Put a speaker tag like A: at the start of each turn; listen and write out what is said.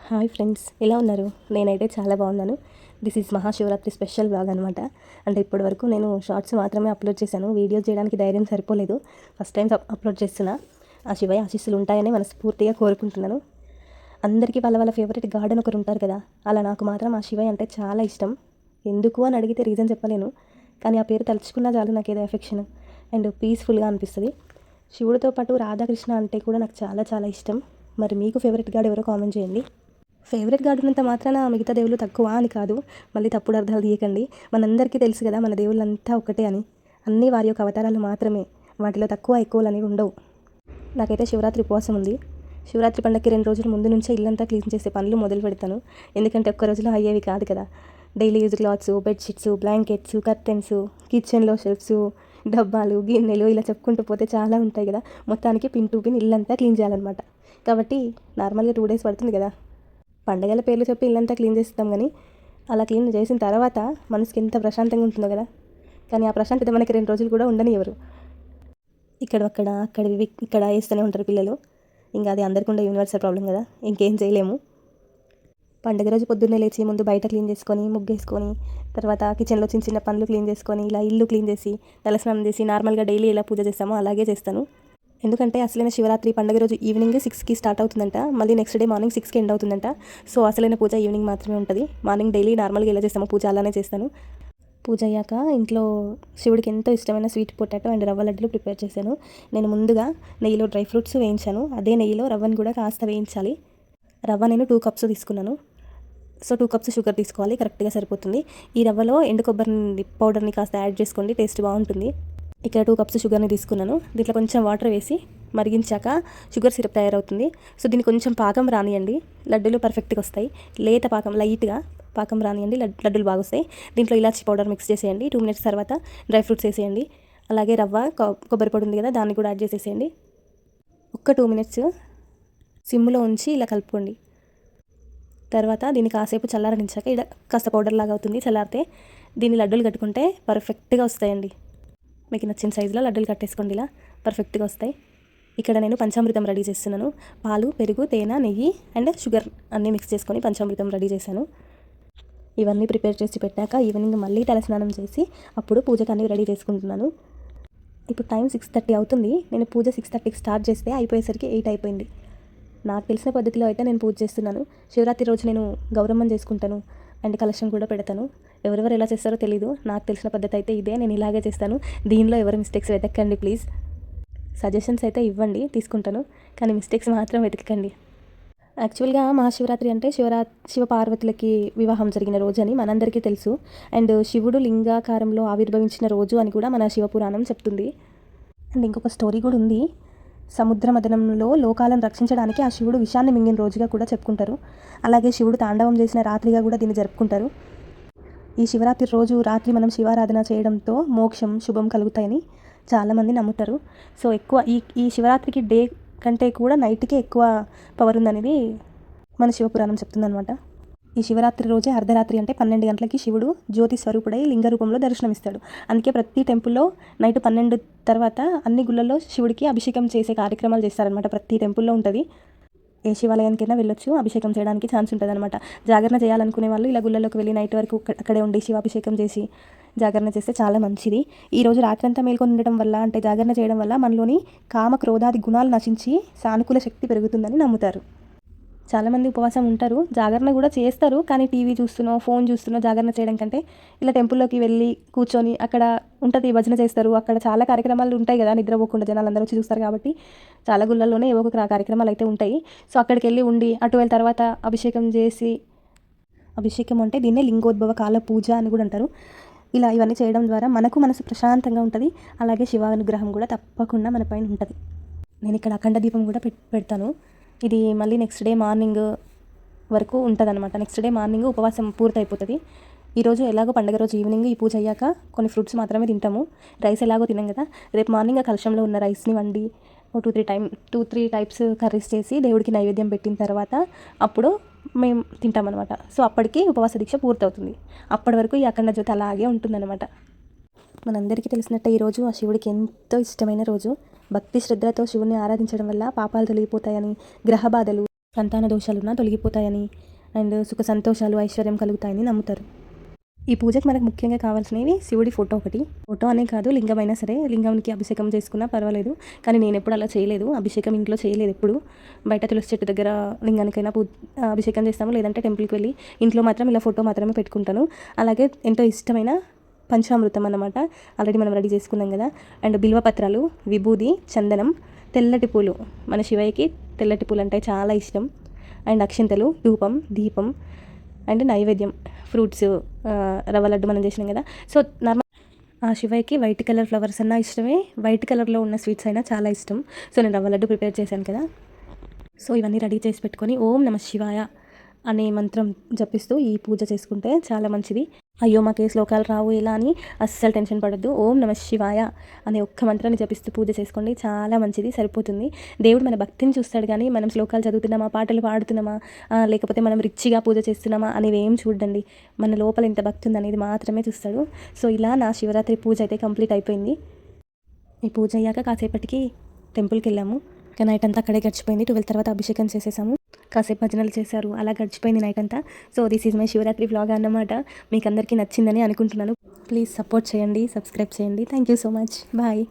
A: Hi friends, ఎలా ఉన్నారు? నేనైతే చాలా బాగున్నాను. This is Mahashivratri special vlog అనమాట. అంటే ఇప్పటి వరకు నేను షార్ట్స్ మాత్రమే అప్లోడ్ చేశాను. వీడియోస్ చేయడానికి ధైర్యం సరిపోలేదు. ఫస్ట్ టైం అప్లోడ్ చేస్తున్నా. ఆ శివయ్య ఆశీస్సులు ఉంటాయని మనస్ఫూర్తిగా కోరుకుంటున్నాను. అందరికీ వాళ్ళ వాళ్ళ ఫేవరెట్ గార్డెన్ ఒకరు ఉంటారు కదా, అలా నాకు మాత్రం ఆ శివయ్య అంటే చాలా ఇష్టం. ఎందుకు అని అడిగితే రీజన్ చెప్పలేను, కానీ ఆ పేరు తలుచుకున్నా చాలు నాకు ఏదో ఎఫెక్షన్ అండ్ పీస్ఫుల్గా అనిపిస్తుంది. శివుడితో పాటు రాధాకృష్ణ అంటే కూడా నాకు చాలా చాలా ఇష్టం. మరి మీకు ఫేవరెట్ గార్డ్ ఎవరో కామెంట్ చేయండి. ఫేవరెట్ గార్డ్ ఉన్నంత మాత్రాన మిగతా దేవుళ్ళు తక్కువ అని కాదు. మళ్ళీ తప్పుడు అర్థాలు తీయకండి. మనందరికీ తెలుసు కదా మన దేవుళ్ళంతా ఒకటే అని. అన్నీ వారి యొక్క అవతారాలు మాత్రమే, వాటిలో తక్కువ ఎక్కువలు అనేవి ఉండవు. నాకైతే శివరాత్రి ఉపవాసం ఉంది. శివరాత్రి పండగకి 2 రోజుల ముందు నుంచే ఇల్లంతా క్లీన్ చేసే పనులు మొదలు పెడతాను. ఎందుకంటే ఒక్క రోజులో అయ్యేవి కాదు కదా. Daily use clothes, bedsheets, blankets, curtains, కిచెన్లో షెల్ఫ్స్, డబ్బాలు, గిన్నెలు ఇలా చెప్పుకుంటూ పోతే చాలా ఉంటాయి కదా. మొత్తానికి పిన్ టు పిన్ ఇల్లంతా క్లీన్ చేయాలన్నమాట. కాబట్టి నార్మల్గా 2 డేస్ పడుతుంది కదా. పండగల పేర్లు చెప్పి ఇల్లంతా క్లీన్ చేస్తాం, కానీ అలా క్లీన్ చేసిన తర్వాత మనసుకి ఎంత ప్రశాంతంగా ఉంటుందో కదా. కానీ ఆ ప్రశాంతత మనకి 2 రోజులు కూడా ఉండని ఎవరు. అక్కడ ఇక్కడ వేస్తూనే ఉంటారు పిల్లలు. ఇంకా అది అందరికీ ఉండే యూనివర్సల్ ప్రాబ్లం కదా, ఇంకేం చేయలేము. పండుగ రోజు పొద్దున్నే లేచి ముందు బయట క్లీన్ చేసుకొని, ముగ్గేసుకొని, తర్వాత కిచెన్లో చిన్న చిన్న పనులు క్లీన్ చేసుకొని, ఇలా ఇల్లు క్లీన్ చేసి, తలస్నానం చేసి, నార్మల్గా డైలీ ఎలా పూజ చేస్తామో అలాగే చేస్తాను. ఎందుకంటే అసలైన శివరాత్రి పండుగ రోజు ఈవినింగ్ 6కి స్టార్ట్ అవుతుందంట. మళ్ళీ నెక్స్ట్ డే మార్నింగ్ 6కి ఎండ్ అవుతుందంట. సో అసలైన పూజ ఈవినింగ్ మాత్రమే ఉంటుంది. మార్నింగ్ డైలీ నార్మల్గా ఎలా చేస్తామో పూజ అలానే చేస్తాను. పూజ అయ్యాక ఇంట్లో శివుడికి ఎంతో ఇష్టమైన స్వీట్ పొటాటో అండ్ రవ్వ లడ్డులు ప్రిపేర్ చేశాను. నేను ముందుగా నెయ్యిలో డ్రై ఫ్రూట్స్ వేయించాను. అదే నెయ్యిలో రవ్వను కూడా కాస్త వేయించాలి. రవ్వ నేను 2 కప్స్ తీసుకున్నాను. సో 2 కప్స్ షుగర్ తీసుకోవాలి, కరెక్ట్గా సరిపోతుంది. ఈ రవ్వలో ఎండు కొబ్బరి పౌడర్ని కాస్త యాడ్ చేసుకోండి, టేస్ట్ బాగుంటుంది. ఇక్కడ 2 కప్స్ షుగర్ని తీసుకున్నాను. దీంట్లో కొంచెం వాటర్ వేసి మరిగించాక షుగర్ సిరప్ తయారవుతుంది. సో దీన్ని కొంచెం పాకం రానియండి, లడ్డూలు పర్ఫెక్ట్గా వస్తాయి. లేత పాకం, లైట్గా పాకం రానియండి, లడ్డూలు బాగా వస్తాయి. దీంట్లో ఇలాచి పౌడర్ మిక్స్ చేసేయండి. 2 మినిట్స్ తర్వాత డ్రై ఫ్రూట్స్ వేసేయండి. అలాగే రవ్వ, కొబ్బరి పొడి ఉంది కదా, దాన్ని కూడా యాడ్ చేసేసేయండి. ఒక్క 2 మినిట్స్ సిమ్లో ఉంచి ఇలా కలుపుకోండి. తర్వాత దీన్ని కాసేపు చల్లారనించాక ఇలా కాస్త పౌడర్ లాగా అవుతుంది. చల్లారితే దీన్ని లడ్డూలు కట్టుకుంటే పర్ఫెక్ట్గా వస్తాయండి. మీకు నచ్చిన సైజులో లడ్డూలు కట్టేసుకోండి, ఇలా పర్ఫెక్ట్గా వస్తాయి. ఇక్కడ నేను పంచామృతం రెడీ చేస్తున్నాను. పాలు, పెరుగు, తేనె, నెయ్యి అండ్ షుగర్ అన్నీ మిక్స్ చేసుకొని పంచామృతం రెడీ చేశాను. ఇవన్నీ ప్రిపేర్ చేసి పెట్టాక ఈవినింగ్ మళ్ళీ తలస్నానం చేసి అప్పుడు పూజకు అన్నీ రెడీ చేసుకుంటున్నాను. ఇప్పుడు టైం 6:30 అవుతుంది. నేను పూజ 6:30కి స్టార్ట్ చేస్తే అయిపోయేసరికి 8 అయిపోయింది. నాకు తెలిసిన పద్ధతిలో అయితే నేను పూజ చేస్తున్నాను. శివరాత్రి రోజు నేను గౌరమ్మని చేసుకుంటాను అండ్ కలశం కూడా పెడతాను. ఎవరెవరు ఎలా చేస్తారో తెలీదు. నాకు తెలిసిన పద్ధతి అయితే ఇదే, నేను ఇలాగే చేస్తాను. దీనిలో ఎవరు మిస్టేక్స్ వెతకండి ప్లీజ్. సజెషన్స్ అయితే ఇవ్వండి, తీసుకుంటాను, కానీ మిస్టేక్స్ మాత్రం వెతకండి. యాక్చువల్గా మహాశివరాత్రి అంటే శివపార్వతులకి వివాహం జరిగిన రోజు అని మనందరికీ తెలుసు. అండ్ శివుడు లింగాకారంలో ఆవిర్భవించిన రోజు అని కూడా మన శివపురాణం చెప్తుంది. అండ్ ఇంకొక స్టోరీ కూడా ఉంది. సముద్ర మదనంలో లోకాలను రక్షించడానికి ఆ శివుడు విషాన్ని మింగిన రోజుగా కూడా చెప్పుకుంటారు. అలాగే శివుడు తాండవం చేసిన రాత్రిగా కూడా దీన్ని జరుపుకుంటారు. ఈ శివరాత్రి రోజు రాత్రి మనం శివారాధన చేయడంతో మోక్షం, శుభం కలుగుతాయని చాలామంది నమ్ముతారు. సో ఎక్కువ ఈ శివరాత్రికి డే కంటే కూడా నైట్కే ఎక్కువ పవర్ ఉందనేది మన శివపురాణం చెప్తుందనమాట. ఈ శివరాత్రి రోజే అర్ధరాత్రి అంటే 12 గంటలకి శివుడు జ్యోతి స్వరూపుడై లింగ రూపంలో దర్శనమిస్తాడు. అందుకే ప్రతి టెంపుల్లో నైట్ 12 తర్వాత అన్ని గుళ్ళల్లో శివుడికి అభిషేకం చేసే కార్యక్రమాలు చేస్తారనమాట. ప్రతి టెంపుల్లో ఉంటుంది. ఏ శివాలయానికైనా వెళ్ళొచ్చు, అభిషేకం చేయడానికి ఛాన్స్ ఉంటుంది అనమాట. జాగరణ చేయాలనుకునే వాళ్ళు ఇలా గుళ్ళలోకి వెళ్ళి నైట్ వరకు అక్కడే ఉండి శివాభిషేకం చేసి జాగరణ చేస్తే చాలా మంచిది. ఈరోజు రాత్రంతా మేల్కొని ఉండటం వల్ల, అంటే జాగరణ చేయడం వల్ల మనలోని కామ, క్రోధాది గుణాలు నశించి సానుకూల శక్తి పెరుగుతుందని నమ్ముతారు. చాలామంది ఉపవాసం ఉంటారు, జాగరణ కూడా చేస్తారు. కానీ టీవీ చూస్తున్నో, ఫోన్ చూస్తున్నో జాగరణ చేయడం కంటే ఇలా టెంపుల్లోకి వెళ్ళి కూర్చొని అక్కడ ఉంటుంది, భజన చేస్తారు. అక్కడ చాలా కార్యక్రమాలు ఉంటాయి కదా, నిద్రపోకుండా జనాలు అందరూ వచ్చి చూస్తారు. కాబట్టి చాలా గుళ్ళల్లోనే ఏవో ఒక కార్యక్రమాలు అయితే ఉంటాయి. సో అక్కడికి వెళ్ళి ఉండి అటు వెళ్ళిన తర్వాత అభిషేకం చేసి, అభిషేకం అంటే దీన్నే లింగోద్భవ కాల పూజ అని కూడా అంటారు. ఇవన్నీ చేయడం ద్వారా మనసు ప్రశాంతంగా ఉంటుంది. అలాగే శివానుగ్రహం కూడా తప్పకుండా మన పైన ఉంటుంది. నేను ఇక్కడ అఖండ దీపం కూడా పెడతాను. ఇది మళ్ళీ నెక్స్ట్ డే మార్నింగ్ వరకు ఉంటుంది అనమాట. నెక్స్ట్ డే మార్నింగ్ ఉపవాసం పూర్తయిపోతుంది. ఈరోజు ఎలాగో పండుగ రోజు ఈవినింగ్ ఈ పూజ అయ్యాక కొన్ని ఫ్రూట్స్ మాత్రమే తింటాము. రైస్ ఎలాగో తినాం కదా. రేపు మార్నింగ్ ఆ కలశంలో ఉన్న రైస్ని వండి 2-3 టైప్స్ కర్రీస్ చేసి దేవుడికి నైవేద్యం పెట్టిన తర్వాత అప్పుడు మేము తింటామన్నమాట. సో అప్పటికి ఉపవాస దీక్ష పూర్తవుతుంది. అప్పటి వరకు ఈ అఖండ జ్యోతి అలాగే ఉంటుందన్నమాట. మనందరికీ తెలిసినట్టే ఈరోజు ఆ శివుడికి ఎంతో ఇష్టమైన రోజు. భక్తి శ్రద్ధలతో శివుడిని ఆరాధించడం వల్ల పాపాలు తొలగిపోతాయని, గ్రహ బాధలు, సంతాన దోషాలున్నా తొలగిపోతాయని అండ్ సుఖ సంతోషాలు ఐశ్వర్యం కలుగుతాయని నమ్ముతారు. ఈ పూజకి మనకు ముఖ్యంగా కావాల్సినవి శివుడి ఫోటో ఒకటి. ఫోటో అనే కాదు, లింగమైనా సరే, లింగంకి అభిషేకం చేసుకున్నా పర్వాలేదు. కానీ నేను ఎప్పుడు అలా చేయలేదు, అభిషేకం ఇంట్లో చేయలేదు ఎప్పుడు. బయట తులసి చెట్టు దగ్గర లింగానికైనా అభిషేకం చేస్తాము, లేదంటే టెంపుల్కి వెళ్ళి ఇంట్లో మాత్రం ఇలా ఫోటో మాత్రమే పెట్టుకుంటాను. అలాగే ఎంతో ఇష్టమైన పంచామృతం అన్నమాట ఆల్రెడీ మనం రెడీ చేసుకున్నాం కదా. అండ్ బిల్వపత్రాలు, విభూది, చందనం, తెల్లటి పూలు. మన శివయ్యకి తెల్లటి పూలు అంటే చాలా ఇష్టం. అండ్ అక్షింతలు, ధూపం, దీపం అండ్ నైవేద్యం, ఫ్రూట్స్, రవ్వ లడ్డు మనం చేసినాం కదా. సో నార్మల్ ఆ శివయ్యకి వైట్ కలర్ ఫ్లవర్స్ అన్నా ఇష్టమే, వైట్ కలర్లో ఉన్న స్వీట్స్ అయినా చాలా ఇష్టం. సో నేను రవ్వ లడ్డు ప్రిపేర్ చేశాను కదా. సో ఇవన్నీ రెడీ చేసి పెట్టుకొని ఓం నమ శివాయ అనే మంత్రం జపిస్తూ ఈ పూజ చేసుకుంటే చాలా మంచిది. అయ్యో మాకు ఏ శ్లోకాలు రావు ఇలా అని అస్సలు టెన్షన్ పడద్దు. ఓం నమ శివాయ అనే ఒక్క మంత్రాన్ని జపిస్తూ పూజ చేసుకోండి, చాలా మంచిది, సరిపోతుంది. దేవుడు మన భక్తిని చూస్తాడు, కానీ మనం శ్లోకాలు చదువుతున్నామా, పాటలు పాడుతున్నామా, లేకపోతే మనం రిచ్గా పూజ చేస్తున్నామా అనేవి ఏం చూడండి. మన లోపల ఎంత భక్తి ఉంది అనేది మాత్రమే చూస్తాడు. సో ఇలా నా శివరాత్రి పూజ అయితే కంప్లీట్ అయిపోయింది. ఈ పూజ అయ్యాక కాసేపటికి టెంపుల్కి వెళ్ళాము. ఇక నైట్ అంతా అక్కడే గడిచిపోయింది. 12 తర్వాత అభిషేకం చేసేసాము, కాసేపు భజనలు చేశారు, అలా గడిచిపోయింది నైట్ అంతా. So this is my Shivratri vlog అన్నమాట. మీకు అందరికీ నచ్చిందని అనుకుంటున్నాను. ప్లీజ్ సపోర్ట్ చేయండి, సబ్స్క్రైబ్ చేయండి. Thank you so much. Bye.